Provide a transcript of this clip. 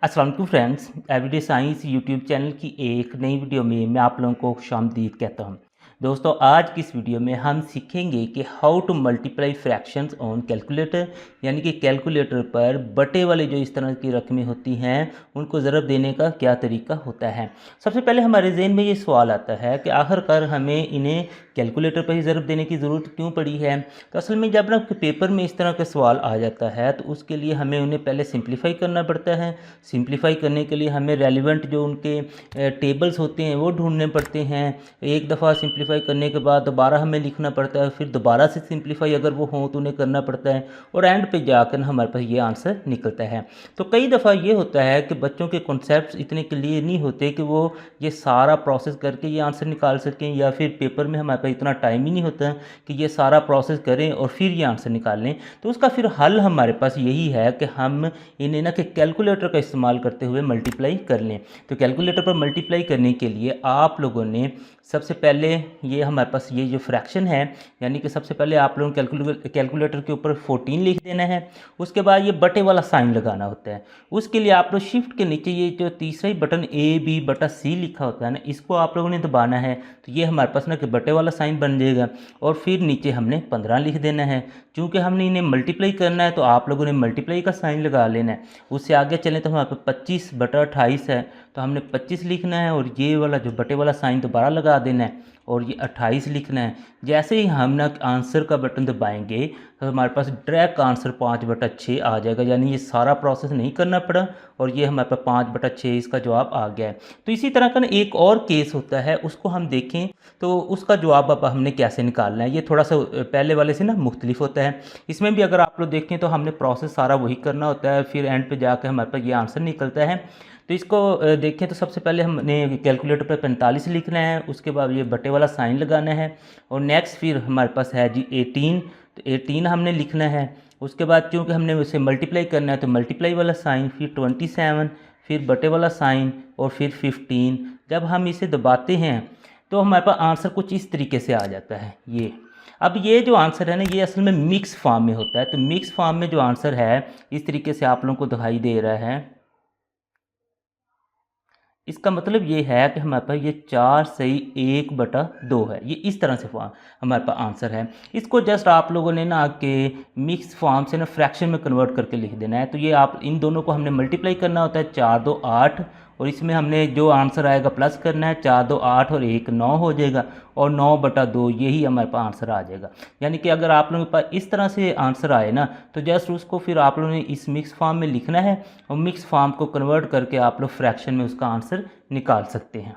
अस्सलाम वालेकुम friends, everyday science YouTube channel की एक नई वीडियो में मैं आप लोगों को खुशामदीद कहता हूं। दोस्तों, आज की इस वीडियो में हम सीखेंगे कि how to multiply fractions on calculator, यानी कि कैलकुलेटर पर बटे वाले जो इस तरह की रकमें होती हैं उनको ज़रब देने का क्या तरीका होता है। सबसे पहले हमारे जहन में ये सवाल आता है कि आखिरकार हमें इन्हें कैलकुलेटर पर ही ज़रब देने की ज़रूरत क्यों पड़ी है। तो असल में जब ना पेपर में इस तरह का सवाल आ जाता है तो उसके लिए हमें उन्हें पहले सिंप्लीफाई करना पड़ता है। सिंप्लीफाई करने के लिए हमें रेलिवेंट जो उनके टेबल्स होते हैं वो ढूंढने पड़ते हैं। एक दफ़ा सिंप्लीफाई करने के बाद दोबारा हमें लिखना पड़ता है, फिर दोबारा से सिंप्लीफाई अगर वो हो तो उन्हें करना पड़ता है और एंड पे जाकर हमारे पास ये आंसर निकलता है। तो कई दफ़ा ये होता है कि बच्चों के कॉन्सेप्ट्स इतने क्लियर नहीं होते कि वो ये सारा प्रोसेस करके ये आंसर निकाल सकें, या फिर पेपर में हमारे पास इतना टाइम ही नहीं होता कि ये सारा प्रोसेस करें और फिर ये आंसर निकाल लें। तो उसका फिर हल हमारे पास यही है कि हम इन्हें ना कि कैलकुलेटर का इस्तेमाल करते हुए मल्टीप्लाई कर लें। तो कैलकुलेटर पर मल्टीप्लाई करने के लिए आप लोगों ने सबसे पहले ये हमारे पास ये जो फ्रैक्शन है, यानी कि सबसे पहले आप लोगों को कैलकुलेटर के ऊपर 14 लिख देना है। उसके बाद ये बटे वाला साइन लगाना होता है। उसके लिए आप लोग शिफ्ट के नीचे ये जो तीसरा ही बटन A/B/C लिखा होता है ना, इसको आप लोगों ने दबाना है। तो ये हमारे पास ना कि बटे वाला साइन बन जाएगा और फिर नीचे हमने 15 लिख देना है। चूँकि हमने इन्हें मल्टीप्लाई करना है तो आप लोगों ने मल्टीप्लाई का साइन लगा लेना है। उससे आगे चलें तो हमारे पास 25/28 है, तो हमने 25 लिखना है और ये वाला जो बटे वाला साइन दोबारा लगा देना है और ये 28 लिखना है। जैसे ही हम ना आंसर का बटन दबाएंगे तो हमारे पास डायरेक्ट आंसर 5/6 आ जाएगा, यानी ये सारा प्रोसेस नहीं करना पड़ा और ये हमारे पास 5/6 इसका जवाब आ गया है। तो इसी तरह का ना एक और केस होता है, उसको हम देखें तो उसका जवाब अब हमने कैसे निकालना है। ये थोड़ा सा पहले वाले से ना मुख्तलिफ होता है। इसमें भी अगर आप लोग देखें तो हमने प्रोसेस सारा वही करना होता है, फिर एंड पे जाकर हमारे पास ये आंसर निकलता है। तो इसको देखें तो सबसे पहले हमने कैलकुलेटर पर 45 लिखना है, उसके बाद ये बटे वाला साइन लगाना है और नेक्स्ट फिर हमारे पास है जी 18, तो 18 हमने लिखना है। उसके बाद चूँकि हमने उसे मल्टीप्लाई करना है तो मल्टीप्लाई वाला साइन, फिर 27, फिर बटे वाला साइन और फिर 15। जब हम इसे दबाते हैं तो हमारे पास आंसर कुछ इस तरीके से आ जाता है। ये अब ये जो आंसर है ना, ये असल में मिक्स फॉर्म में होता है। तो मिक्स फॉर्म में जो आंसर है इस तरीके से आप लोगों को दिखाई दे रहा है। इसका मतलब ये है कि हमारे पास ये 4/1/2 है। ये इस तरह से हमारे पास आंसर है। इसको जस्ट आप लोगों ने ना कि मिक्स फॉर्म से ना फ्रैक्शन में कन्वर्ट करके लिख देना है। तो ये आप इन दोनों को हमने मल्टीप्लाई करना होता है, 4 2 8, और इसमें हमने जो आंसर आएगा प्लस करना है। 4 2 8 और 1 9 हो जाएगा और 9/2 यही हमारे पास आंसर आ जाएगा। यानी कि अगर आप लोगों के पास इस तरह से आंसर आए ना तो जस्ट उसको फिर आप लोगों ने इस मिक्स फॉर्म में लिखना है और मिक्स फॉर्म को कन्वर्ट करके आप लोग फ्रैक्शन में उसका आंसर निकाल सकते हैं।